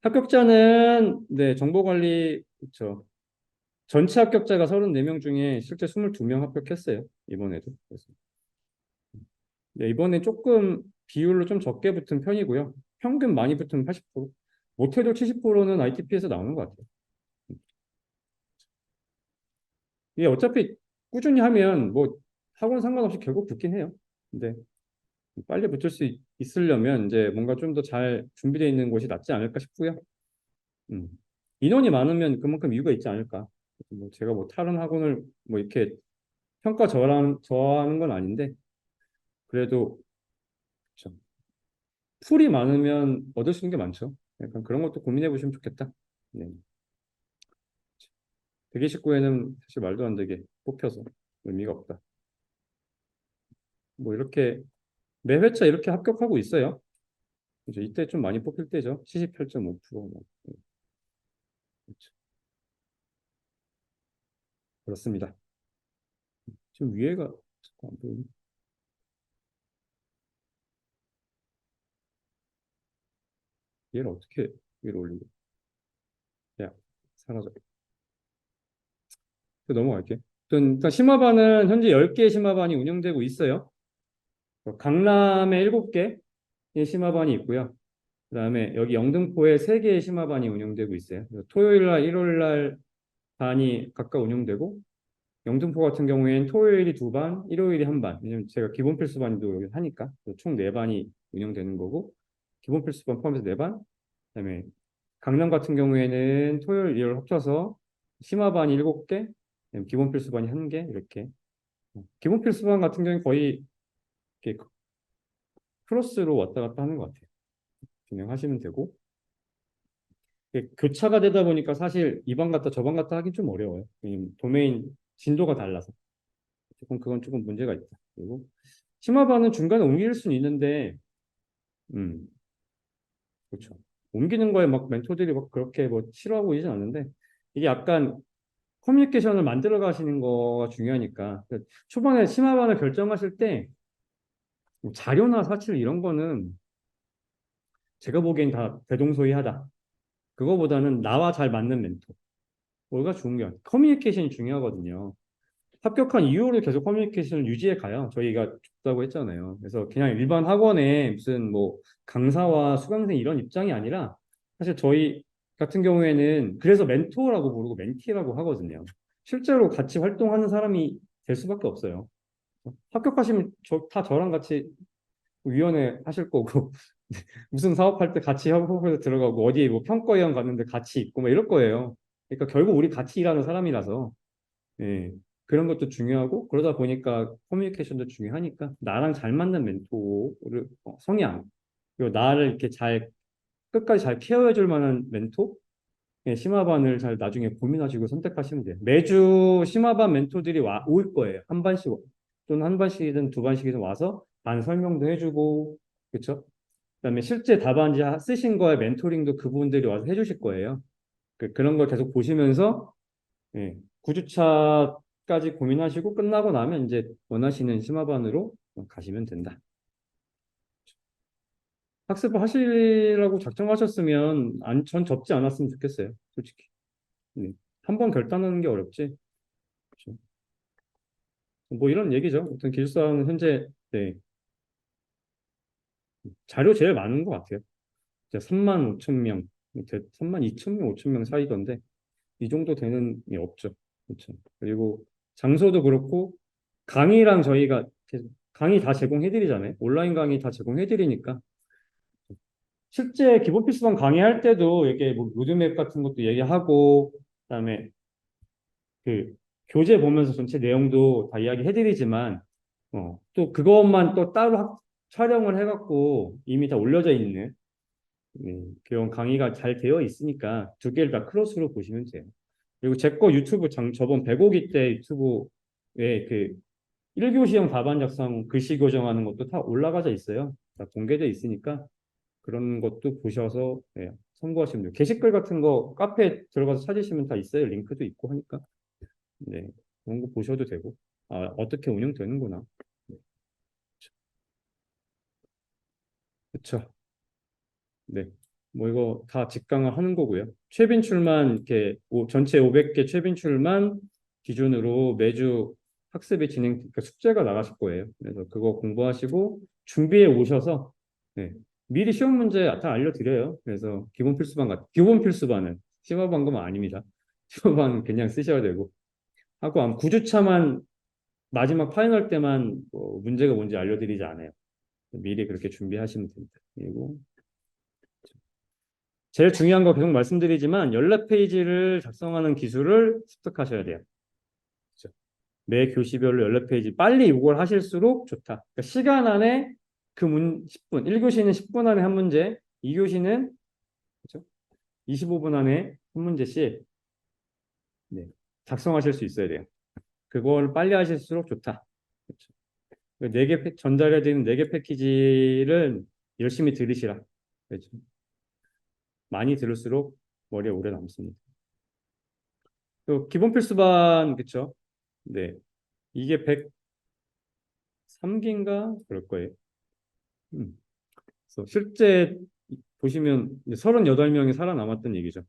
합격자는 네, 정보관리 그렇죠. 전체 합격자가 34명 중에 실제 22명 합격했어요. 이번에도. 그래서 네, 이번에 조금 비율로 좀 적게 붙은 편이고요. 평균 많이 붙으면 80%, 못해도 70%는 ITP에서 나오는 것 같아요. 이게 어차피 꾸준히 하면 뭐 학원 상관없이 결국 붙긴 해요. 근데 빨리 붙을 수 있으려면 이제 뭔가 좀 더 잘 준비되어 있는 곳이 낫지 않을까 싶고요. 음. 인원이 많으면 그만큼 이유가 있지 않을까. 뭐 제가 뭐 다른 학원을 뭐 이렇게 평가 저하는 건 아닌데 그래도 좀 풀이 많으면 얻을 수 있는 게 많죠. 약간 그런 것도 고민해 보시면 좋겠다. 네. 대기십구에는 사실 말도 안 되게 뽑혀서 의미가 없다. 뭐 이렇게 매 회차 이렇게 합격하고 있어요. 이제 이때 좀 많이 뽑힐 때죠. 78.5%. 뭐. 네, 그렇죠. 그렇습니다. 지금 위에가 자꾸 안 보이네. 얘를 어떻게 위로 올리고? 야, 사라져. 넘어갈게. 일단 심화반은 현재 10개의 심화반이 운영되고 있어요. 강남에 7개의 심화반이 있고요. 그다음에 여기 영등포에 3개의 심화반이 운영되고 있어요. 그래서 토요일 날, 일요일 날 반이 각각 운영되고 영등포 같은 경우에는 토요일이 2반, 일요일이 1반. 왜냐면 제가 기본 필수반도 여기 하니까 총 4반이 운영되는 거고 기본 필수반 포함해서 4반. 그다음에 강남 같은 경우에는 토요일, 일요일 합쳐서 심화반이 7개, 기본 필수반이 1개 이렇게. 기본 필수반 같은 경우는 거의 이렇게 크로스로 왔다 갔다 하는 것 같아요. 진행하시면 되고 이게 교차가 되다 보니까 사실 이 반 갔다 저 반 갔다 하긴 좀 어려워요. 도메인 진도가 달라서 조금 그건 조금 문제가 있다. 그리고 심화반은 중간에 옮길 수는 있는데 음 그렇죠. 옮기는 거에 막 멘토들이 막 그렇게 뭐 싫어하고 있진 않는데 이게 약간 커뮤니케이션을 만들어 가시는 거가 중요하니까 초반에 심화반을 결정하실 때 자료나 사실 이런 거는 제가 보기엔 다 대동소이하다. 그거보다는 나와 잘 맞는 멘토. 뭐가 중요한 커뮤니케이션이 중요하거든요. 합격한 이후로 계속 커뮤니케이션을 유지해 가요. 저희가 좁다고 했잖아요. 그래서 그냥 일반 학원에 무슨 뭐 강사와 수강생 이런 입장이 아니라 사실 저희 같은 경우에는 그래서 멘토라고 부르고 멘티라고 하거든요. 실제로 같이 활동하는 사람이 될 수밖에 없어요. 합격하시면 다 저랑 같이 위원회 하실 거고 무슨 사업할 때 같이 협업해서 들어가고 어디에 뭐 평가위원 갔는데 같이 있고 막 이럴 거예요. 그러니까 결국 우리 같이 일하는 사람이라서 예, 그런 것도 중요하고 그러다 보니까 커뮤니케이션도 중요하니까 나랑 잘 맞는 멘토를 성향 그리고 나를 이렇게 잘 끝까지 잘 케어해 줄 만한 멘토 예, 심화반을 잘 나중에 고민하시고 선택하시면 돼요. 매주 심화반 멘토들이 올 거예요. 한 반씩 또는 한 반씩이든 두 반씩이든 와서 반 설명도 해주고 그렇죠? 그다음에 실제 답안지 쓰신 거에 멘토링도 그분들이 와서 해주실 거예요. 그런 걸 계속 보시면서 예, 9주차까지 고민하시고 끝나고 나면 이제 원하시는 심화반으로 가시면 된다. 학습을 하시라고 작정하셨으면 전 접지 않았으면 좋겠어요. 솔직히. 네. 한번 결단하는 게 어렵지. 그렇죠. 뭐 이런 얘기죠. 어떤 기숙사는 현재 네, 자료 제일 많은 것 같아요. 이제 3만 5천 명, 3만 2천 명, 5천 명 사이던데 이 정도 되는 게 없죠. 그렇죠. 그리고 장소도 그렇고 강의랑 저희가 계속 강의 다 제공해드리잖아요. 온라인 강의 다 제공해드리니까 실제 기본 필수반 강의할 때도 이렇게 뭐 로드맵 같은 것도 얘기하고 그다음에 그 교재 보면서 전체 내용도 다 이야기해드리지만 또 그것만 또 따로 촬영을 해갖고 이미 다 올려져 있는 그런 강의가 잘 되어 있으니까 두 개를 다 크로스로 보시면 돼요. 그리고 제 거 유튜브 저번 105기 때 유튜브에 그 1교시형 답안 작성 글씨 교정하는 것도 다 올라가져 있어요. 다 공개돼 있으니까 그런 것도 보셔서 참고하시면 돼요. 게시글 같은 거 카페 들어가서 찾으시면 다 있어요. 링크도 있고 하니까. 네. 그런 거 보셔도 되고. 아, 어떻게 운영되는구나. 네. 그쵸. 네. 뭐 이거 다 직강을 하는 거고요. 최빈출만 이렇게 전체 500개 최빈출만 기준으로 매주 학습이 그러니까 숙제가 나가실 거예요. 그래서 그거 공부하시고 준비해 오셔서 네, 미리 시험 문제 다 알려드려요. 그래서 기본 필수반은 심화반금은 아닙니다. 심화반은 그냥 쓰셔야 되고 하고 9주차만 마지막 파이널 때만 뭐 문제가 뭔지 알려드리지 않아요. 미리 그렇게 준비하시면 됩니다. 그리고 제일 중요한 거 계속 말씀드리지만 연락 페이지를 작성하는 기술을 습득하셔야 돼요. 그렇죠? 매 교시별로 연락 페이지 빨리 이걸 하실수록 좋다. 그러니까 시간 안에 10분, 1교시는 10분 안에 한 문제, 2교시는 그렇죠? 25분 안에 한 문제씩 네, 작성하실 수 있어야 돼요. 그걸 빨리 하실수록 좋다. 그렇죠? 전달해 드리는 4개 패키지를 열심히 들으시라. 그렇죠? 많이 들을수록 머리에 오래 남습니다. 또 기본 필수반 그쵸? 네. 이게 103기인가 그럴 거예요. 음. 그래서 실제 보시면 38명이 살아남았던 얘기죠.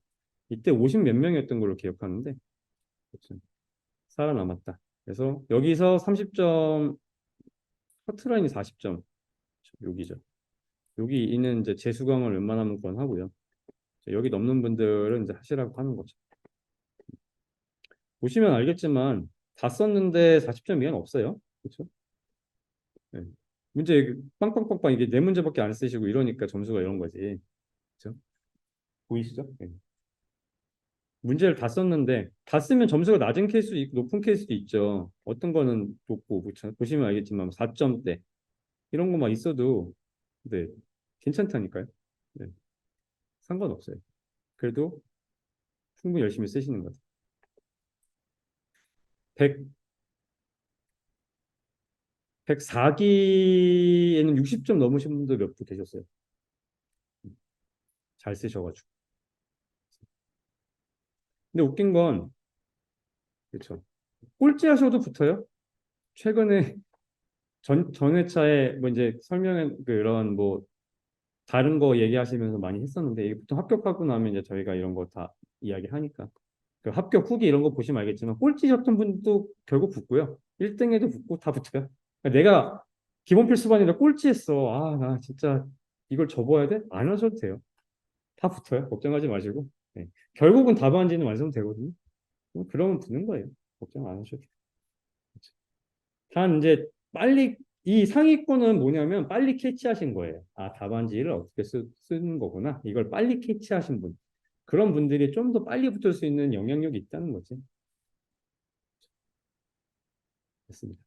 이때 50 몇 명이었던 걸로 기억하는데 그쵸? 살아남았다. 그래서 여기서 30점 커트라인이 40점 여기죠. 여기 있는 이제 재수강을 웬만하면 권하고요. 여기 넘는 분들은 이제 하시라고 하는 거죠. 보시면 알겠지만 다 썼는데 40점 이하는 없어요. 그렇죠? 네. 문제 빵빵빵빵 이게 네 문제밖에 안 쓰시고 이러니까 점수가 이런 거지. 그렇죠? 보이시죠? 네. 문제를 다 썼는데 다 쓰면 점수가 낮은 케이스도 있고 높은 케이스도 있죠. 어떤 거는 높고 그렇죠? 보시면 알겠지만 4점대 이런 거만 있어도 네 괜찮다니까요. 네. 상관없어요. 그래도 충분히 열심히 쓰시는 거죠. 100 104기에는 60점 넘으신 분들 몇 분 계셨어요. 잘 쓰셔가지고. 근데 웃긴 건 그렇죠. 꼴찌 하셔도 붙어요. 최근에 전 회차에 뭐 이제 그런 뭐 다른 거 얘기하시면서 많이 했었는데 이게 보통 합격하고 나면 이제 저희가 이런 거 다 이야기하니까 그 합격 후기 이런 거 보시면 알겠지만 꼴찌셨던 분도 결국 붙고요. 1등에도 붙고 다 붙어요. 그러니까 내가 기본 필수반이라 꼴찌했어. 아, 나 진짜 이걸 접어야 돼? 안 하셔도 돼요. 다 붙어요. 걱정하지 마시고. 네. 결국은 답안지는 완성되거든요. 그러면 붙는 거예요. 걱정 안 하셔도 돼요. 단 이제 빨리 이 상위권은 뭐냐면 빨리 캐치하신 거예요. 아, 답안지를 어떻게 쓰는 거구나. 이걸 빨리 캐치하신 분. 그런 분들이 좀 더 빨리 붙을 수 있는 영향력이 있다는 거지. 됐습니다.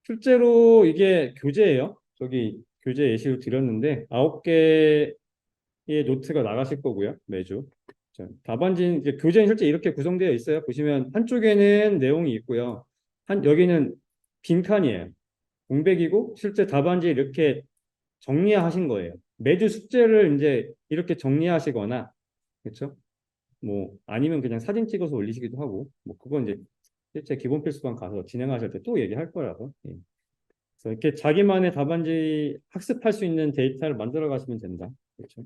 실제로 이게 교재예요. 저기 교재 예시로 드렸는데 9개의 노트가 나가실 거고요. 매주. 자, 답안지 이제 교재는 실제 이렇게 구성되어 있어요. 보시면 한쪽에는 내용이 있고요. 여기는 빈칸이에요. 공백이고 실제 답안지 이렇게 정리하신 거예요. 매주 숙제를 이제 이렇게 정리하시거나 그렇죠? 뭐 아니면 그냥 사진 찍어서 올리시기도 하고 뭐 그건 이제 실제 기본 필수반 가서 진행하실 때 또 얘기할 거라서 예. 그래서 이렇게 자기만의 답안지 학습할 수 있는 데이터를 만들어 가시면 된다. 그렇죠?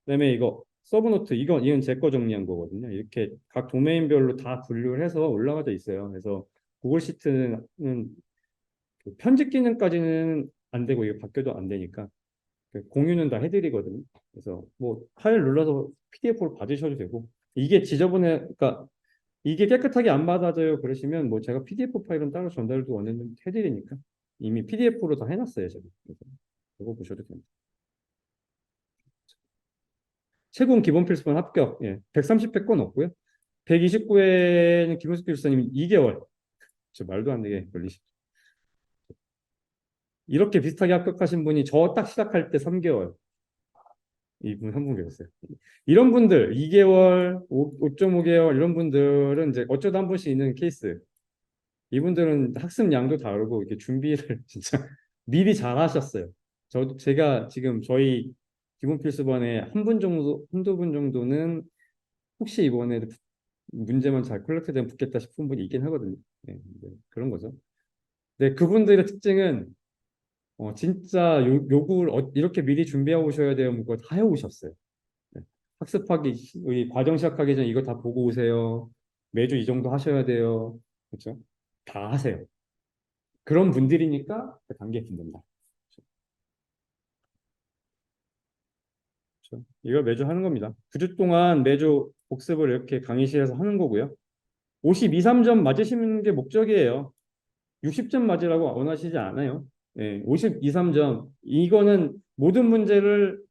그다음에 이거 서브노트 이건 제 거 정리한 거거든요. 이렇게 각 도메인별로 다 분류를 해서 올라가져 있어요. 그래서 구글 시트는 그 편집 기능까지는 안 되고 이게 바뀌어도 안 되니까 그 공유는 다 해드리거든요. 그래서 뭐 파일 눌러서 PDF로 받으셔도 되고 이게 그러니까 이게 깨끗하게 안 받아져요 그러시면 뭐 제가 PDF 파일은 따로 전달도 원하는 해드리니까 이미 PDF로 다 해놨어요 제가. 그래서 그거 보셔도 됩니다. 최고 기본 필수반 합격 130회 건 없고요. 129회는 김은숙 교수님 2개월. 저 말도 안 되게 걸리시죠. 이렇게 비슷하게 합격하신 분이 저 딱 시작할 때 3개월. 이분 한 분 계셨어요. 이런 분들 2개월, 5.5개월 이런 분들은 이제 어쩌다 한 번씩 있는 케이스. 이분들은 학습 양도 다르고 이렇게 준비를 진짜 미리 잘 하셨어요. 제가 지금 저희 기본 필수반에 한 분 정도, 한두 분 정도는 혹시 이번에 문제만 잘 콜렉트 되면 붙겠다 싶은 분이 있긴 하거든요. 네, 그런 거죠. 네, 그분들의 특징은 진짜 요구를 이렇게 미리 준비해 오셔야 돼요. 뭐 그거 다 해오셨어요. 네. 우리 과정 시작하기 전에 이거 다 보고 오세요. 매주 이 정도 하셔야 돼요. 그렇죠? 다 하세요. 그런 분들이니까 그 단계에 붙는다. 그렇죠? 이걸 매주 하는 겁니다. 9주 동안 매주 복습을 이렇게 강의실에서 하는 거고요. 52, 3점 맞으시는 게 목적이에요. 60점 맞으라고 원하시지 않아요. 네, 52, 3점. 이거는 모든 문제를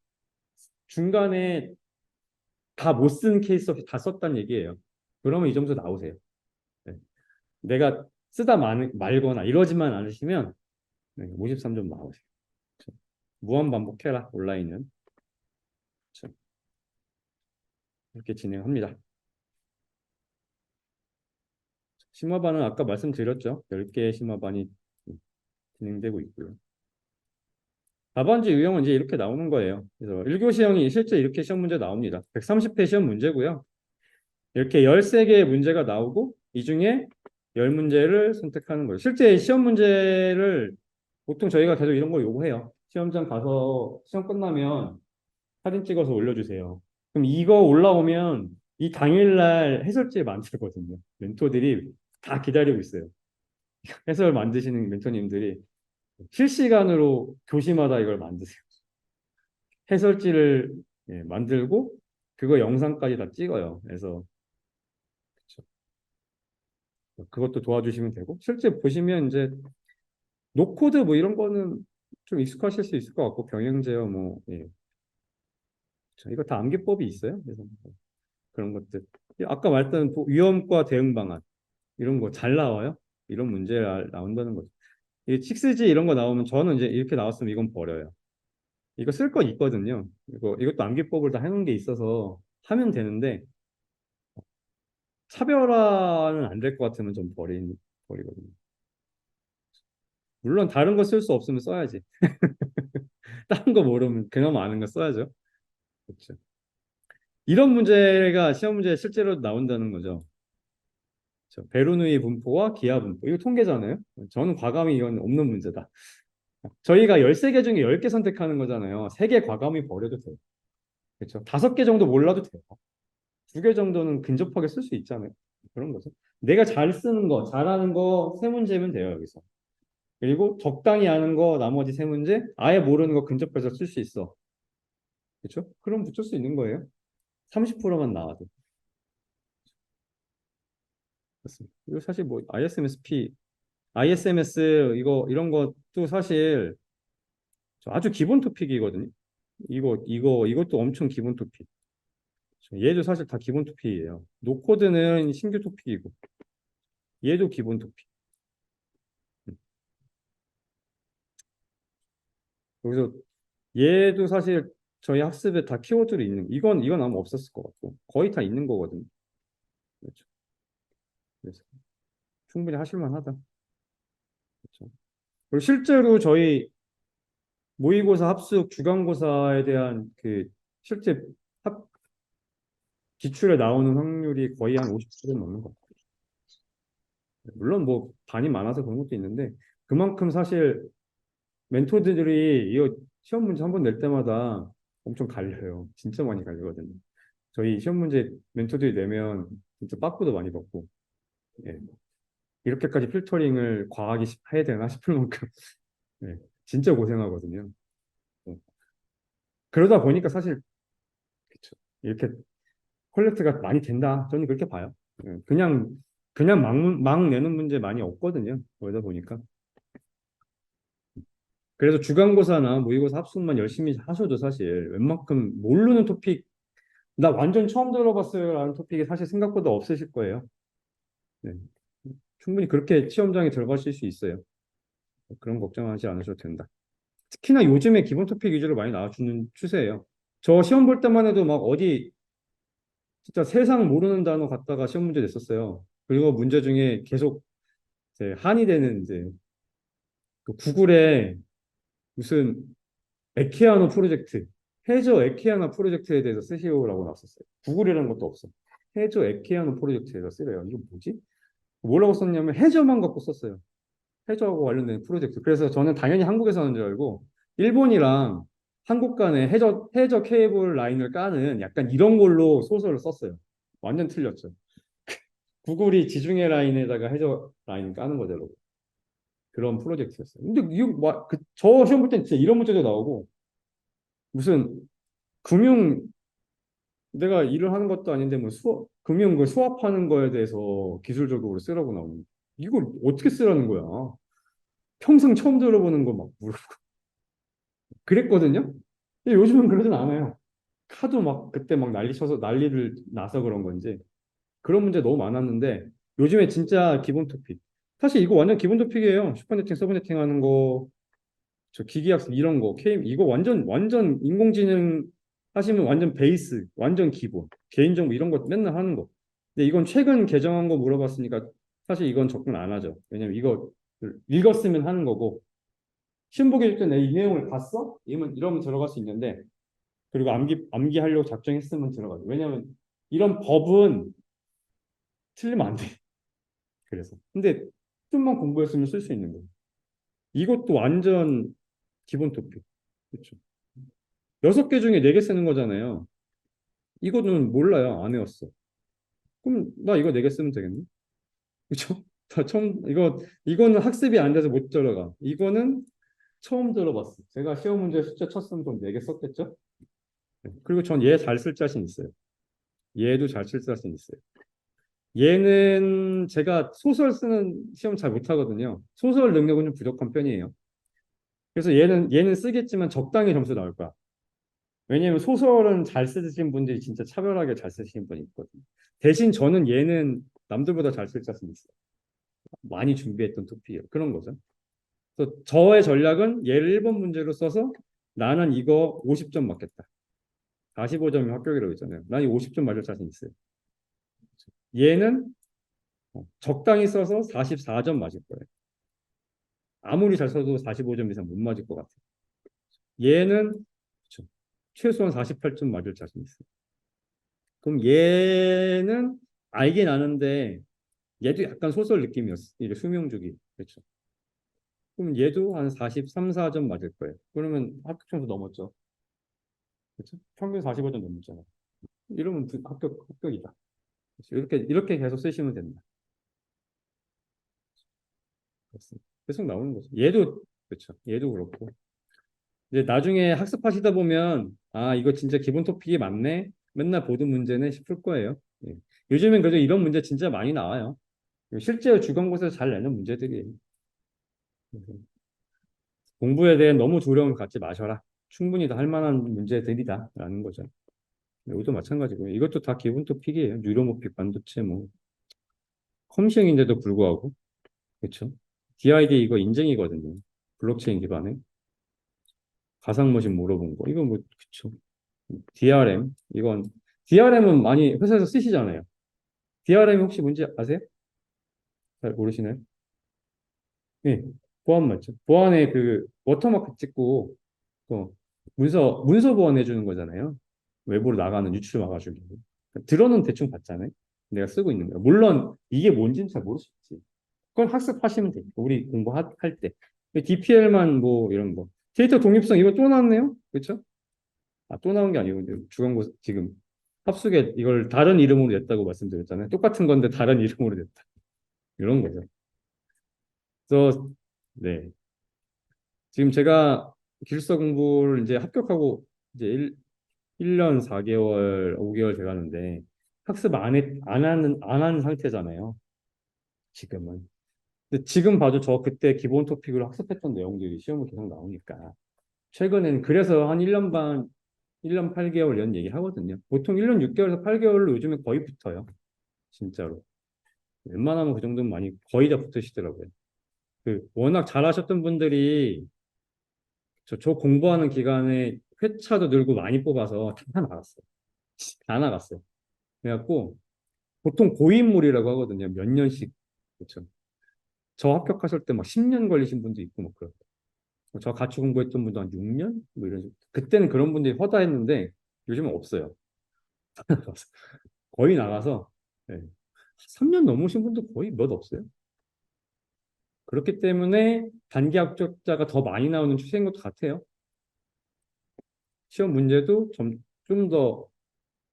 중간에 다 못 쓴 케이스 없이 다 썼단 얘기예요. 그러면 이 점수 나오세요. 네. 내가 쓰다 말거나 이러지만 않으시면 네, 53점 나오세요. 그렇죠? 무한 반복해라, 온라인은. 그렇죠? 이렇게 진행합니다. 심화반은 아까 말씀드렸죠. 10개의 심화반이 진행되고 있고요. 답안지 유형은 이제 이렇게 나오는 거예요. 그래서 1교시형이 실제 이렇게 시험 문제 나옵니다. 130회 시험 문제고요. 이렇게 13개의 문제가 나오고 이 중에 10문제를 선택하는 거예요. 실제 시험 문제를 보통 저희가 계속 이런 걸 요구해요. 시험장 가서 시험 끝나면 사진 찍어서 올려주세요. 그럼 이거 올라오면 이 당일날 해설지 만들거든요. 멘토들이 다 기다리고 있어요. 해설 만드시는 멘토님들이 실시간으로 교시마다 이걸 만드세요. 해설지를 만들고 그거 영상까지 다 찍어요. 그래서 그쵸. 그것도 도와주시면 되고 실제 보시면 이제 노코드 뭐 이런 거는 좀 익숙하실 수 있을 것 같고 병행 제어 뭐 예. 그쵸. 이거 다 암기법이 있어요. 그래서 뭐 그런 것들 아까 말했던 위험과 대응 방안 이런 거 잘 나와요. 이런 문제가 나온다는 거죠. 이 6G 이런 거 나오면 저는 이제 이렇게 나왔으면 이건 버려요. 이거 쓸 거 있거든요. 이것도 암기법을 다 해놓은 게 있어서 하면 되는데 차별화는 안 될 것 같으면 좀 버리거든요. 물론 다른 거 쓸 수 없으면 써야지. 다른 거 모르면 그나마 아는 거 써야죠. 그렇죠. 이런 문제가 시험 문제에 실제로 나온다는 거죠. 그렇죠. 베르누이 분포와 기하 분포. 이거 통계잖아요. 저는 과감히 이건 없는 문제다. 저희가 13개 중에 10개 선택하는 거잖아요. 3개 과감히 버려도 돼요. 그렇죠. 5개 정도 몰라도 돼요. 2개 정도는 근접하게 쓸 수 있잖아요. 그런 거죠. 내가 잘 쓰는 거, 잘하는 거 3문제면 돼요, 여기서. 그리고 적당히 아는 거 나머지 3문제, 아예 모르는 거 근접해서 쓸 수 있어. 그렇죠? 그럼 붙일 수 있는 거예요. 30%만 나와도. 그렇습니다. 이거 사실 뭐 ISMSP, ISMS 이런 것도 사실 아주 기본 토픽이거든요. 이것도 엄청 기본 토픽. 얘도 사실 다 기본 토픽이에요. 노코드는 신규 토픽이고, 얘도 기본 토픽. 여기서 얘도 사실 저희 학습에 다 키워드로 이건 아마 없었을 것 같고, 거의 다 있는 거거든요. 그렇죠. 그래서 충분히 하실만 하다. 그렇죠. 그리고 실제로 저희 모의고사 합숙 주간고사에 대한 그 실제 합, 기출에 나오는 확률이 거의 한 50% 넘는 것 같아요. 물론 뭐 반이 많아서 그런 것도 있는데 그만큼 사실 멘토들이 이거 시험 문제 한 번 낼 때마다 엄청 갈려요. 진짜 많이 갈리거든요. 저희 시험 문제 멘토들이 내면 진짜 빠꾸도 많이 받고 예. 이렇게까지 필터링을 과하게 해야 되나 싶을 만큼 예. 진짜 고생하거든요. 예. 그러다 보니까 사실 그쵸. 이렇게 퀄리티가 많이 된다. 저는 그렇게 봐요. 예. 그냥 막 내는 문제 많이 없거든요. 그러다 보니까. 그래서 주간고사나 모의고사 합숙만 열심히 하셔도 사실 웬만큼 모르는 토픽, 나 완전 처음 들어봤어요 라는 토픽이 사실 생각보다 없으실 거예요. 네. 충분히 그렇게 시험장에 들어가실 수 있어요. 그런 걱정하지 않으셔도 된다. 특히나 요즘에 기본 토픽 위주로 많이 나와주는 추세예요. 저 시험 볼 때만 해도 막 어디 진짜 세상 모르는 단어 갖다가 시험 문제 냈었어요. 그리고 문제 중에 계속 이제 한이 되는 이제 그 구글에 무슨 에케아노 프로젝트, 해저 에케아노 프로젝트에 대해서 쓰시오라고 나왔었어요. 구글이라는 것도 없어. 해저 에케아노 프로젝트에서 쓰래요. 이거 뭐지? 뭐라고 썼냐면 해저만 갖고 썼어요. 해저하고 관련된 프로젝트. 그래서 저는 당연히 한국에서 하는 줄 알고 일본이랑 한국 간에 해저 케이블 라인을 까는 약간 이런 걸로 소설을 썼어요. 완전 틀렸죠. 구글이 지중해 라인에다가 해저 라인 까는 거죠. 그런 프로젝트였어요. 근데 이거 저 시험 볼 땐 진짜 이런 문제도 나오고 무슨 금융 내가 일을 하는 것도 아닌데 뭐 금융 그 수합하는 거에 대해서 기술적으로 쓰라고 나오는 이걸 어떻게 쓰라는 거야? 평생 처음 들어보는 거 막 물어보고 그랬거든요. 근데 요즘은 그러진 않아요. 카도 막 그때 막 난리 쳐서 난리를 나서 그런 건지 그런 문제 너무 많았는데 요즘에 진짜 기본 토픽. 사실 이거 완전 기본 토픽이에요. 슈퍼네팅, 서브네팅 하는 거, 저 기기학습 이런 거, 이거 완전 인공지능 하시면 완전 베이스, 완전 기본. 개인정보 이런 거 맨날 하는 거. 근데 이건 최근 개정한 거 물어봤으니까 사실 이건 접근 안 하죠. 왜냐면 이거 읽었으면 하는 거고 시험 보기 일때 내 이 내용을 봤어? 이러면 들어갈 수 있는데 그리고 암기하려고 작정했으면 들어가죠. 왜냐면 이런 법은 틀리면 안 돼. 그래서. 근데 좀만 공부했으면 쓸 수 있는 거예요. 이것도 완전 기본 토픽. 그렇죠. 6개 중에 4개 쓰는 거잖아요. 이거는 몰라요. 안 외웠어. 그럼 나 이거 4개 쓰면 되겠네. 그렇죠? 다 처음 이거는 학습이 안 돼서 못 들어가. 이거는 처음 들어봤어. 제가 시험 문제 숫자 쳤으면 좀 4개 썼겠죠? 네. 그리고 전 얘 잘 쓸 자신 있어요. 얘도 잘 쓸 자신 있어요. 얘는 제가 소설 쓰는 시험 잘 못하거든요. 소설 능력은 좀 부족한 편이에요. 그래서 얘는 쓰겠지만 적당히 점수 나올 거야. 왜냐면 소설은 잘 쓰신 분들이 진짜 차별하게 잘 쓰시는 분이 있거든요. 대신 저는 얘는 남들보다 잘 쓸 자신 있어요. 많이 준비했던 토픽이에요. 그런 거죠. 그래서 저의 전략은 얘를 1번 문제로 써서 나는 이거 50점 맞겠다. 45점이 합격이라고 했잖아요. 난 이 50점 맞을 자신 있어요. 얘는 적당히 써서 44점 맞을 거예요. 아무리 잘 써도 45점 이상 못 맞을 것 같아요. 얘는 그쵸, 최소한 48점 맞을 자신 있어요. 그럼 얘는 알긴 아는데 얘도 약간 소설 느낌이었어. 이게 수명주기. 그렇죠. 그럼 얘도 한 43, 4점 맞을 거예요. 그러면 합격 점수 넘었죠. 그렇죠? 평균 45점 넘었잖아요. 이러면 합격이다. 그렇죠? 이렇게 계속 쓰시면 된다. 그렇습니다. 계속 나오는 거죠. 얘도 그렇죠. 얘도 그렇고. 이제 나중에 학습하시다 보면 아 이거 진짜 기본 토픽이 맞네. 맨날 보던 문제네 싶을 거예요. 예. 요즘엔 그래도 이런 문제 진짜 많이 나와요. 실제 주간고사에서 잘 내는 문제들이에요. 그래서 공부에 대한 너무 두려움을 갖지 마셔라. 충분히 다 할 만한 문제들이다라는 거죠. 이것도 마찬가지고요. 이것도 다 기본 토픽이에요. 뉴로모픽 반도체 뭐 컴싱인데도 불구하고 그렇죠. DID 이거 인증이거든요. 블록체인 기반에 가상머신 물어본 거 이거 뭐 그렇죠. DRM 이건 DRM은 많이 회사에서 쓰시잖아요. DRM 혹시 뭔지 아세요? 잘 모르시나요? 네, 보안 맞죠. 보안에 그 워터마크 찍고 또 문서 보완해 주는 거잖아요. 외부로 나가는 유출 막아주기. 들어는 대충 봤잖아요. 내가 쓰고 있는 거예요. 물론 이게 뭔지는 잘 모를 수 있지. 그건 학습하시면 돼요. 우리 공부할 때. DPL만 뭐 이런 거. 데이터 독립성 이거 또 나왔네요. 그렇죠? 아, 또 나온 게 아니고 이제 주간고 지금 합숙에 이걸 다른 이름으로 냈다고 말씀드렸잖아요. 똑같은 건데 다른 이름으로 냈다. 이런 거죠. 그래서 네. 지금 제가 기술사 공부를 이제 합격하고 이제 1년 4개월, 5개월 돼가는데 학습 안 하는 상태잖아요. 지금은. 근데 지금 봐도 저 그때 기본 토픽으로 학습했던 내용들이 시험에 계속 나오니까 최근엔 그래서 한 1년 반, 1년 8개월 이런 얘기 하거든요. 보통 1년 6개월에서 8개월로 요즘에 거의 붙어요. 진짜로. 웬만하면 그 정도면 많이 거의 다 붙으시더라고요. 그 워낙 잘하셨던 분들이 저 공부하는 기간에 회차도 늘고 많이 뽑아서 다 나갔어요. 다 나갔어요. 그래갖고 보통 고인물이라고 하거든요. 몇 년씩. 그렇죠. 저 합격하실 때 막 10년 걸리신 분도 있고 막 그래요. 저 같이 공부했던 분도 한 6년? 뭐 이런 식으로. 그때는 그런 분들이 허다했는데 요즘은 없어요. 거의 나가서 네. 3년 넘으신 분도 거의 몇 없어요. 그렇기 때문에 단기 합격자가 더 많이 나오는 추세인 것도 같아요. 시험 문제도 좀 더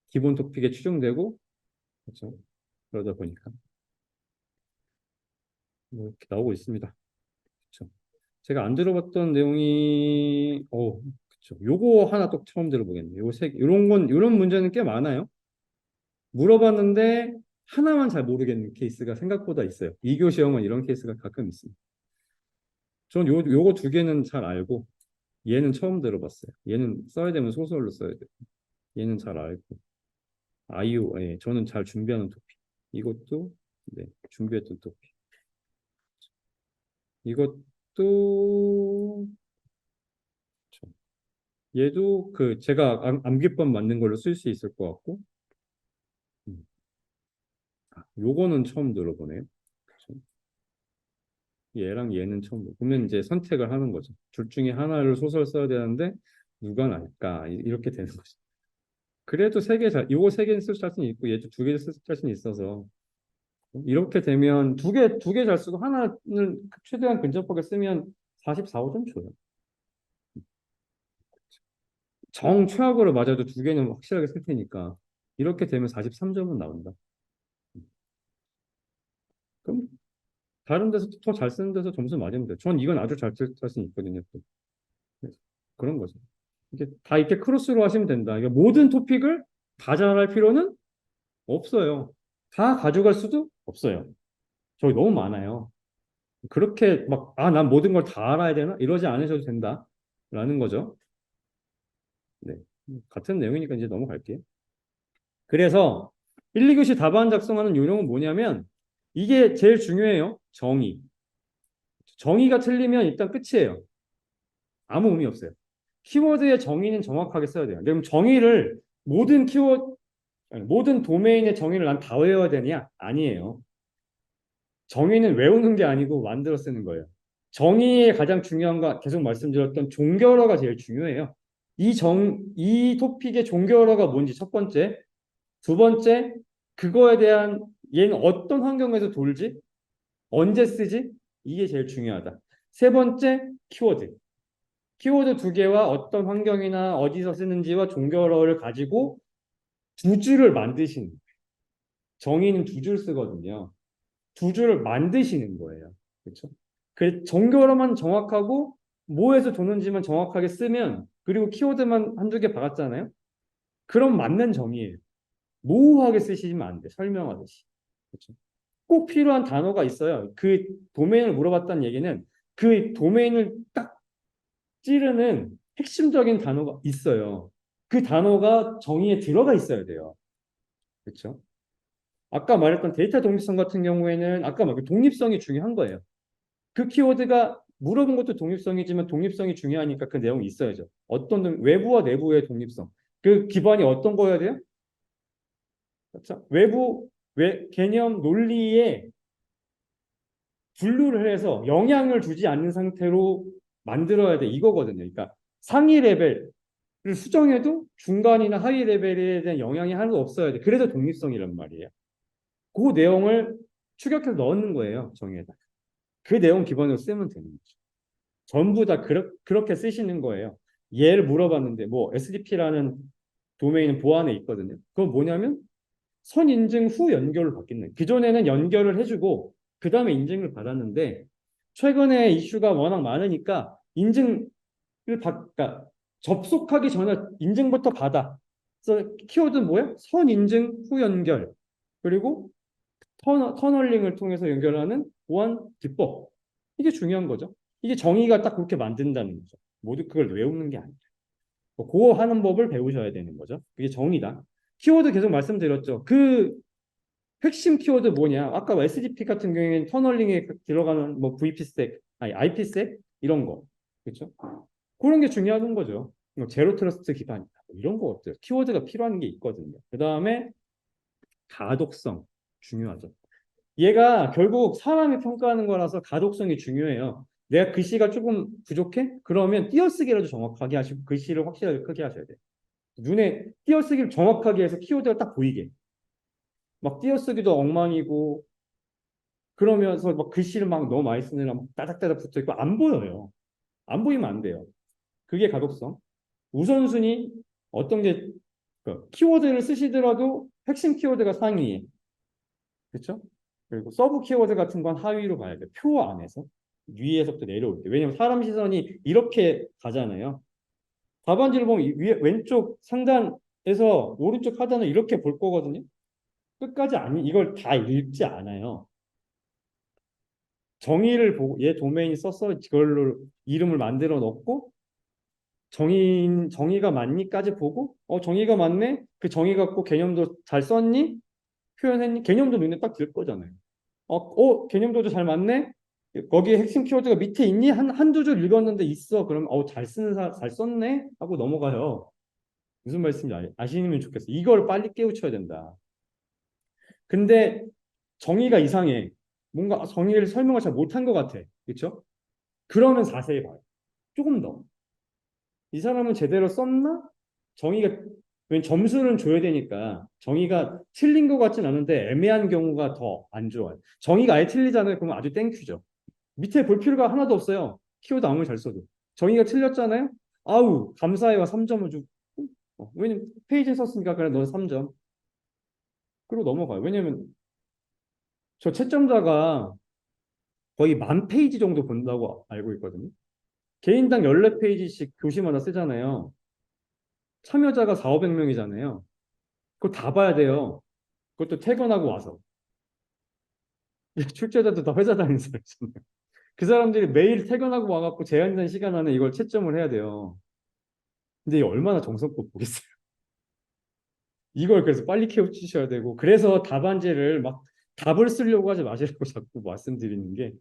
기본 토픽에 추정되고, 그렇죠. 그러다 보니까 뭐 이렇게 나오고 있습니다. 그렇죠. 제가 안 들어봤던 내용이, 그렇죠. 요거 하나 또 처음 들어보겠네요. 이런 문제는 꽤 많아요. 물어봤는데 하나만 잘 모르겠는 케이스가 생각보다 있어요. 2교 시험은 이런 케이스가 가끔 있습니다. 전 요거 두 개는 잘 알고, 얘는 처음 들어봤어요. 얘는 써야 되면 소설로 써야 돼요. 얘는 잘 알고. 아이유, 예, 저는 잘 준비하는 토픽. 이것도, 네, 준비했던 토픽. 이것도, 그쵸. 얘도 제가 암기법 맞는 걸로 쓸 수 있을 것 같고, 음. 요거는 처음 들어보네요. 그쵸. 얘랑 얘는 처음 보면 이제 선택을 하는 거죠. 둘 중에 하나를 소설 써야 되는데, 누가 나을까? 이렇게 되는 거죠. 그래도 요거 세 개는 쓸 자신이 있고, 얘도 두 개 쓸 자신이 있어서, 이렇게 되면 두 개 잘 쓰고 하나는 최대한 근접하게 쓰면 44, 5점 줘요. 정 최악으로 맞아도 두 개는 확실하게 쓸 테니까 이렇게 되면 43점은 나온다. 그럼 다른 데서 더 잘 쓰는 데서 점수 맞으면 돼. 전 이건 아주 잘 쓸 자신 있거든요. 또. 그래서 그런 거죠. 이게 다 이렇게 크로스로 하시면 된다. 이게 모든 토픽을 다 잘할 필요는 없어요. 다 가져갈 수도 없어요. 저기 너무 많아요. 그렇게 막, 난 모든 걸 다 알아야 되나? 이러지 않으셔도 된다. 라는 거죠. 네. 같은 내용이니까 이제 넘어갈게요. 그래서 1, 2교시 답안 작성하는 요령은 뭐냐면 이게 제일 중요해요. 정의. 정의가 틀리면 일단 끝이에요. 아무 의미 없어요. 키워드의 정의는 정확하게 써야 돼요. 그럼 정의를 모든 도메인의 정의를 난 다 외워야 되냐? 아니에요. 정의는 외우는 게 아니고 만들어 쓰는 거예요. 정의의 가장 중요한 거 계속 말씀드렸던 종결어가 제일 중요해요. 이 토픽의 종결어가 뭔지 첫 번째, 두 번째, 그거에 대한 얘는 어떤 환경에서 돌지? 언제 쓰지? 이게 제일 중요하다. 세 번째, 키워드. 키워드 두 개와 어떤 환경이나 어디서 쓰는지와 종결어를 가지고 두 줄을 만드시는 거예요. 정의는 두 줄 쓰거든요. 두 줄을 만드시는 거예요. 그렇죠? 그 종결어만 정확하고 뭐에서 도는지만 정확하게 쓰면 그리고 키워드만 한두 개 박았잖아요. 그럼 맞는 정의예요. 모호하게 쓰시면 안 돼. 설명하듯이. 그렇죠? 꼭 필요한 단어가 있어요. 그 도메인을 물어봤다는 얘기는 그 도메인을 딱 찌르는 핵심적인 단어가 있어요. 그 단어가 정의에 들어가 있어야 돼요. 그렇죠? 아까 말했던 데이터 독립성 같은 경우에는 아까 말한 독립성이 중요한 거예요. 그 키워드가 물어본 것도 독립성이지만 독립성이 중요하니까 그 내용이 있어야죠. 외부와 내부의 독립성. 그 기반이 어떤 거여야 돼요? 그렇죠? 개념 논리에 분류를 해서 영향을 주지 않는 상태로 만들어야 돼. 이거거든요. 그러니까 상위 레벨을 수정해도 중간이나 하위 레벨에 대한 영향이 하나도 없어야 돼. 그래서 독립성이란 말이에요. 그 내용을 추격해서 넣는 거예요. 정의에다. 그 내용 기반으로 쓰면 되는 거죠. 전부 다 그렇게 쓰시는 거예요. 얘를 물어봤는데 뭐 SDP라는 도메인은 보안에 있거든요. 그건 뭐냐면 선인증 후 연결을 받겠네. 그전에는 연결을 해주고 그 다음에 인증을 받았는데 최근에 이슈가 워낙 많으니까 그러니까 접속하기 전에 인증부터 받아. 그래서 키워드는 뭐야? 선인증 후 연결. 그리고 터널링을 통해서 연결하는 보안 기법. 이게 중요한 거죠. 이게 정의가 딱 그렇게 만든다는 거죠. 모두 그걸 외우는 게 아니에요. 그거 하는 법을 배우셔야 되는 거죠. 그게 정의다. 키워드 계속 말씀드렸죠. 그 핵심 키워드 뭐냐? 아까 SDP 같은 경우에는 터널링에 들어가는 뭐 VPsec, 아니 IPsec 이런 거. 그렇죠? 그런 게 중요한 거죠. 뭐 제로 트러스트 기반이다. 뭐 이런 거 없어요. 키워드가 필요한 게 있거든요. 그다음에 가독성 중요하죠. 얘가 결국 사람이 평가하는 거라서 가독성이 중요해요. 내가 글씨가 조금 부족해? 그러면 띄어쓰기라도 정확하게 하시고 글씨를 확실하게 크게 하셔야 돼요. 눈에 띄어쓰기를 정확하게 해서 키워드가 딱 보이게. 막 띄어쓰기도 엉망이고 그러면서 막 글씨를 막 너무 많이 쓰느라 막 따닥따닥 붙어 있고 안 보여요. 안 보이면 안 돼요. 그게 가독성. 우선순위 어떤 게 키워드를 쓰시더라도 핵심 키워드가 상위에. 그렇죠? 그리고 서브 키워드 같은 건 하위로 가야 돼요. 표 안에서. 위에서부터 내려올 때. 왜냐면 사람 시선이 이렇게 가잖아요. 답안지를 보면 위에 왼쪽 상단에서 오른쪽 하단을 이렇게 볼 거거든요. 끝까지 아니 이걸 다 읽지 않아요. 정의를 보고 얘 도메인 써서 이걸로 이름을 만들어 놓고 정의가 맞니까지 보고 정의가 맞네. 그 정의 갖고 개념도 잘 썼니? 표현했니? 개념도 눈에 딱 들 거잖아요. 개념도 잘 맞네. 거기에 핵심 키워드가 밑에 있니? 한두 줄 읽었는데 있어. 그럼 잘 쓰는 잘 썼네 하고 넘어가요. 무슨 말씀인지 아시면 좋겠어. 이걸 빨리 깨우쳐야 된다. 근데 정의가 이상해. 뭔가 정의를 설명을 잘 못한 것 같아. 그렇죠? 그러면 자세히 봐요. 조금 더. 이 사람은 제대로 썼나? 정의가 왜 점수는 줘야 되니까 정의가 틀린 것 같진 않은데 애매한 경우가 더 안 좋아요. 정의가 아예 틀리잖아요. 그러면 아주 땡큐죠. 밑에 볼 필요가 하나도 없어요. 키워드 아무리 잘 써도. 정의가 틀렸잖아요. 아우 감사해와 3점을 주고 왜냐면 페이지에 썼으니까 그래 넌 3점. 그리고 넘어가요. 왜냐면 저 채점자가 거의 10,000페이지 정도 본다고 알고 있거든요. 개인당 14페이지씩 교시마다 쓰잖아요. 참여자가 4, 500명이잖아요. 그거 다 봐야 돼요. 그것도 퇴근하고 와서. 출제자도 다 회사 다니는 사람이잖아요. 그 사람들이 매일 퇴근하고 와갖고 제한된 시간 안에 이걸 채점을 해야 돼요. 근데 이게 얼마나 정성껏 보겠어요. 이걸 그래서 빨리 키워주셔야 되고 그래서 답안지를 막 답을 쓰려고 하지 마시라고 자꾸 말씀드리는 게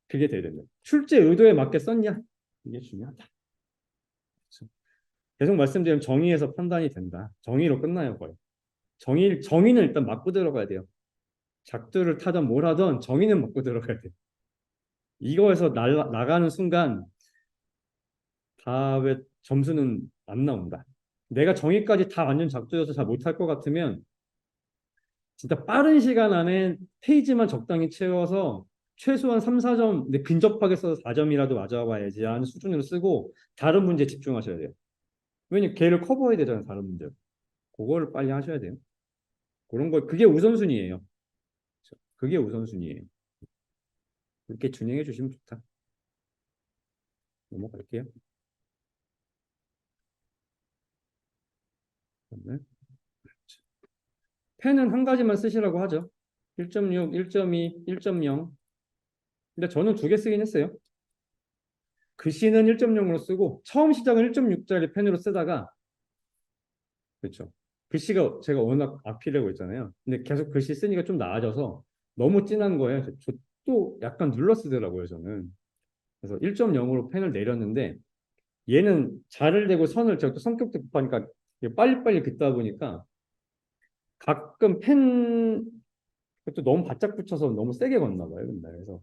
그게 돼야 됩니다. 출제 의도에 맞게 썼냐? 이게 중요하다. 그렇죠? 계속 말씀드리면 정의에서 판단이 된다. 정의로 끝나요, 거의. 정의는 일단 맞고 들어가야 돼요. 작두를 타던 뭘 하던 정의는 맞고 들어가야 돼요. 이거에서 나가는 순간 답의 점수는 안 나온다. 내가 정의까지 다 완전 작두여서 잘 못할 것 같으면 진짜 빠른 시간 안에 페이지만 적당히 채워서 최소한 3, 4점, 근데 근접하게 써서 4점이라도 맞아봐야지 하는 수준으로 쓰고 다른 문제에 집중하셔야 돼요. 왜냐면 걔를 커버해야 되잖아요, 다른 문제. 그거를 빨리 하셔야 돼요. 그런 거, 그게 우선순위예요. 그게 우선순위예요. 그렇게 진행해 주시면 좋다. 넘어갈게요. 그다음에 펜은 한 가지만 쓰시라고 하죠. 1.6, 1.2, 1.0. 근데 저는 두 개 쓰긴 했어요. 글씨는 1.0으로 쓰고 처음 시작은 1.6짜리 펜으로 쓰다가 그렇죠. 글씨가 제가 워낙 악필이라고 했잖아요. 근데 계속 글씨 쓰니까 좀 나아져서 너무 진한 거예요. 또 약간 눌러 쓰더라고요, 저는. 그래서 1.0으로 펜을 내렸는데 얘는 자를 대고 선을 제가 또 성격도 급하니까 빨리빨리 긋다 보니까 가끔 펜 그것도 너무 바짝 붙여서 너무 세게 걷나 봐요. 그래서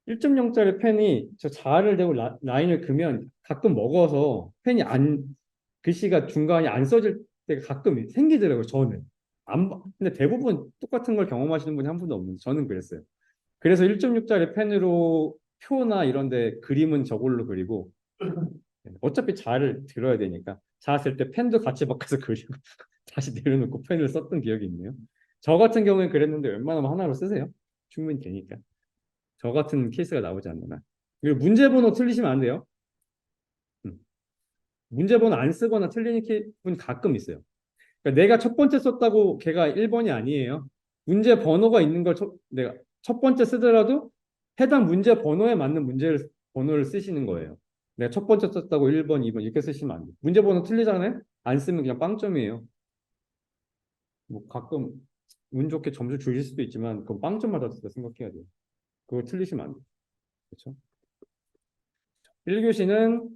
1.0짜리 펜이 저 자를 대고 라인을 그으면 가끔 먹어서 펜이 글씨가 중간에 안 써질 때가 가끔 생기더라고요. 저는. 근데 대부분 똑같은 걸 경험하시는 분이 한 분도 없는데 저는 그랬어요. 그래서 1.6짜리 펜으로 표나 이런 데 그림은 저걸로 그리고 어차피 자를 들어야 되니까 자 쓸 때 펜도 같이 바꿔서 그리고 다시 내려놓고 펜을 썼던 기억이 있네요. 저 같은 경우는 그랬는데 웬만하면 하나로 쓰세요. 충분히 되니까. 저 같은 케이스가 나오지 않는 한. 그리고 문제 번호 틀리시면 안 돼요. 음. 문제 번호 안 쓰거나 틀리는 분 가끔 있어요. 그러니까 내가 첫 번째 썼다고 걔가 1번이 아니에요. 문제 번호가 있는 걸 내가 첫 번째 쓰더라도 해당 문제 번호에 맞는 번호를 쓰시는 거예요. 내가 첫 번째 썼다고 1번, 2번 이렇게 쓰시면 안 돼요. 문제 번호 틀리잖아요? 안 쓰면 그냥 빵점이에요. 뭐 가끔 운 좋게 점수 줄일 수도 있지만 그건 빵점 맞았을 때 생각해야 돼요. 그거 틀리시면 안 돼요. 그렇죠? 1교시는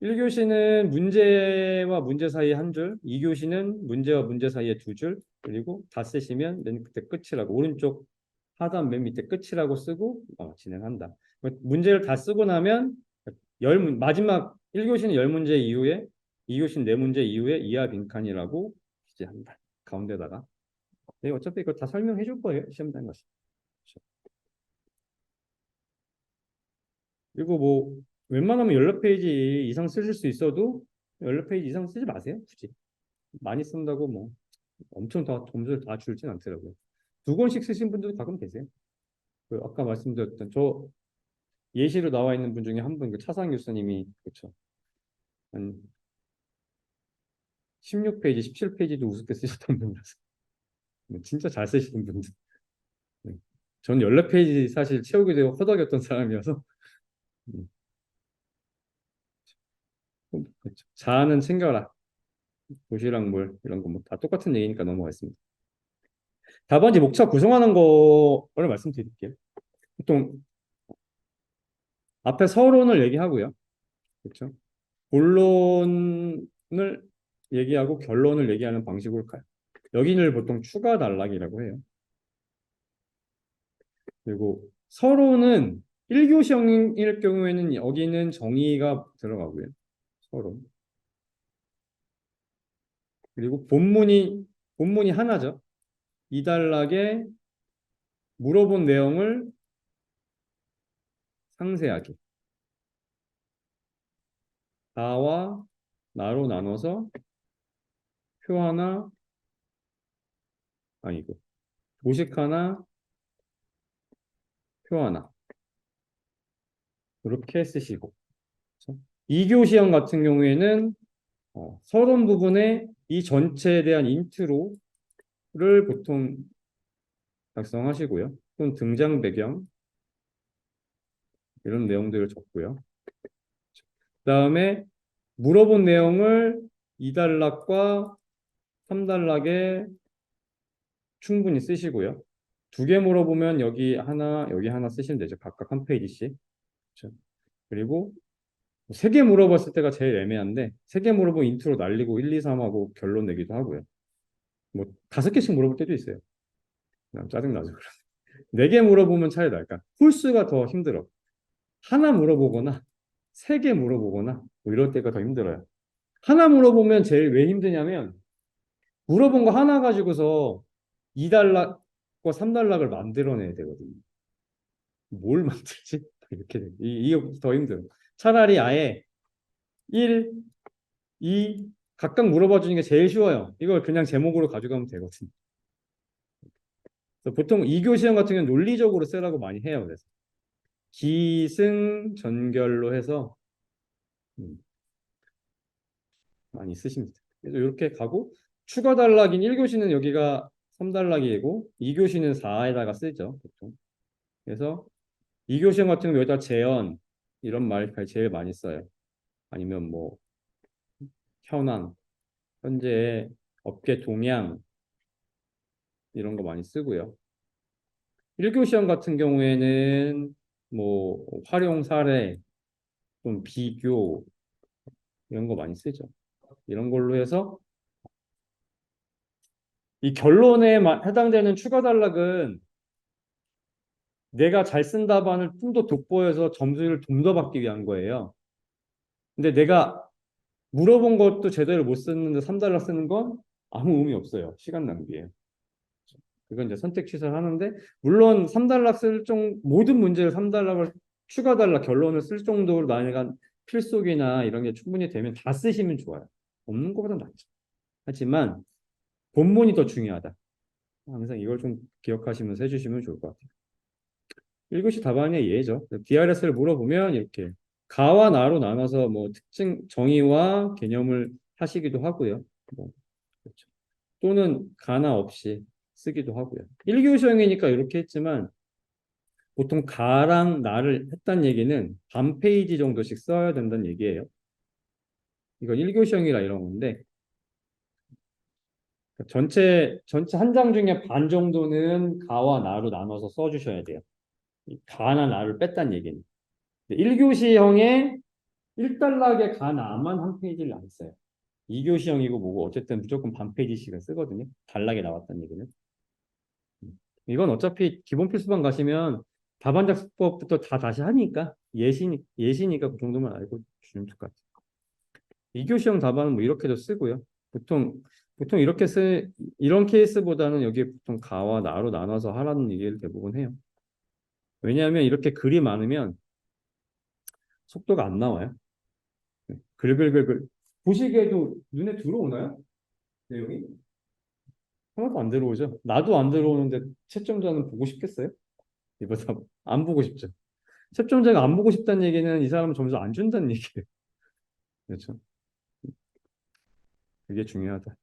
1교시는 문제와 문제 사이에 한 줄, 2교시는 문제와 문제 사이에 두 줄, 그리고 다 쓰시면 맨 끝에 끝이라고 오른쪽 하단 맨 밑에 끝이라고 쓰고 진행한다. 문제를 다 쓰고 나면 마지막 1교시는 10문제 이후에 2교시는 4문제 이후에 이하 빈칸이라고 기재한다. 가운데다가 네, 어차피 이거 다 설명해 줄 거예요. 시험장 가서. 그리고 뭐 웬만하면 10페이지 이상 쓰실 수 있어도 10페이지 이상 쓰지 마세요. 굳이. 많이 쓴다고 뭐 엄청 다 점수를 다 줄진 않더라고요. 2권씩 쓰신 분들도 가끔 계세요. 그 아까 말씀드렸던 저 예시로 나와 있는 분 중에 한 분, 그 차상 교수님이 그렇죠. 한 16페이지, 17페이지도 우습게 쓰셨던 분이라서 진짜 잘 쓰시는 분들. 네. 전 14페이지 사실 채우기도 허덕였던 사람이어서 음, 그렇죠. 자아는 챙겨라. 도시락 물 이런 거 뭐 다 똑같은 얘기니까 넘어가겠습니다. 답안지 목차 구성하는 거를 말씀드릴게요. 보통 앞에 서론을 얘기하고요. 그렇죠? 본론을 얘기하고 결론을 얘기하는 방식으로 가요. 여기를 보통 추가 단락이라고 해요. 그리고 서론은 1교시형일 경우에는 여기는 정의가 들어가고요. 서론. 그리고 본문이 하나죠. 이 단락에 물어본 내용을 상세하게 나와 나로 나눠서 표 하나 아니고 도식 하나 표 하나 이렇게 쓰시고 그렇죠? 2교시형 같은 경우에는 서론 부분에 이 전체에 대한 인트로를 보통 작성하시고요. 또는 등장 배경 이런 내용들을 적고요. 그다음에 물어본 내용을 2단락과 3단락에 충분히 쓰시고요. 2개 물어보면 여기 하나 쓰시면 되죠. 각각 한 페이지씩. 그렇죠? 그리고 3개 물어봤을 때가 제일 애매한데 3개 물어보면 인트로 날리고 1, 2, 3하고 결론 내기도 하고요. 뭐 5개씩 물어볼 때도 있어요. 그냥 짜증나죠. 4개 물어보면 차이 날까? 홀수가 더 힘들어. 하나 물어보거나 3개 물어보거나 뭐 이럴 때가 더 힘들어요. 하나 물어보면 제일 왜 힘드냐면 물어본 거 하나 가지고서 2단락과 3단락을 만들어내야 되거든요. 뭘 만들지? 이렇게 돼. 이게 더 힘들어. 차라리 아예 1, 2 각각 물어봐 주는 게 제일 쉬워요. 이걸 그냥 제목으로 가져가면 되거든요. 보통 2교 시험 같은 경우는 논리적으로 쓰라고 많이 해요. 그래서 기승전결로 해서 음, 많이 쓰십니다. 그래서 이렇게 가고 추가 단락인 1교시는 여기가 3단락이고 2교시는 4에다가 쓰죠. 보통. 그래서 2교시 같은 경우 여기다 재현 이런 말 제일 많이 써요. 아니면 뭐 현황, 현재 업계 동향 이런 거 많이 쓰고요. 1교 시험 같은 경우에는 뭐 활용 사례, 좀 비교 이런 거 많이 쓰죠. 이런 걸로 해서 이 결론에 해당되는 추가 단락은 내가 잘 쓴 답안을 좀 더 돋보여서 점수를 좀 더 받기 위한 거예요. 근데 내가 물어본 것도 제대로 못 썼는데 3단락 쓰는 건 아무 의미 없어요. 시간 낭비예요. 그건 이제 선택 취사를 하는데 물론 3단락 모든 문제를 3단락을 추가 단락 결론을 쓸 정도로 만약에 필속이나 이런 게 충분히 되면 다 쓰시면 좋아요. 없는 것보다 낫죠. 하지만 본문이 더 중요하다. 항상 이걸 좀 기억하시면서 해주시면 좋을 것 같아요. 1교시 답안의 예죠. DRS를 물어보면 이렇게 가와 나로 나눠서 뭐 특징 정의와 개념을 하시기도 하고요. 뭐, 그렇죠. 또는 가나 없이 쓰기도 하고요. 1교시형이니까 이렇게 했지만 보통 가랑 나를 했단 얘기는 반 페이지 정도씩 써야 된다는 얘기예요. 이건 1교시형이라 이런 건데 전체 한 장 중에 반 정도는 가와 나로 나눠서 써주셔야 돼요. 가나 나를 뺐단 얘기는. 1교시형에 1단락에 가나만 한 페이지를 안 써요. 2교시형이고 뭐고 어쨌든 무조건 반 페이지씩은 쓰거든요. 단락에 나왔다는 얘기는. 이건 어차피 기본 필수반 가시면 답안 작성법부터 다 다시 하니까 예시니까 그 정도만 알고 주시면 될 것 같아요. 2교시형 답안은 뭐 이렇게도 쓰고요. 보통 보통 이런 케이스보다는 여기에 보통 가와 나로 나눠서 하라는 얘기를 대부분 해요. 왜냐하면 이렇게 글이 많으면 속도가 안 나와요. 글글글글. 보시기에도 눈에 들어오나요? 내용이? 하나도 안 들어오죠? 나도 안 들어오는데 채점자는 보고 싶겠어요? 이보다 안 보고 싶죠. 채점자가 안 보고 싶다는 얘기는 이 사람은 점수 안 준다는 얘기예요. 그렇죠? 그게 중요하다.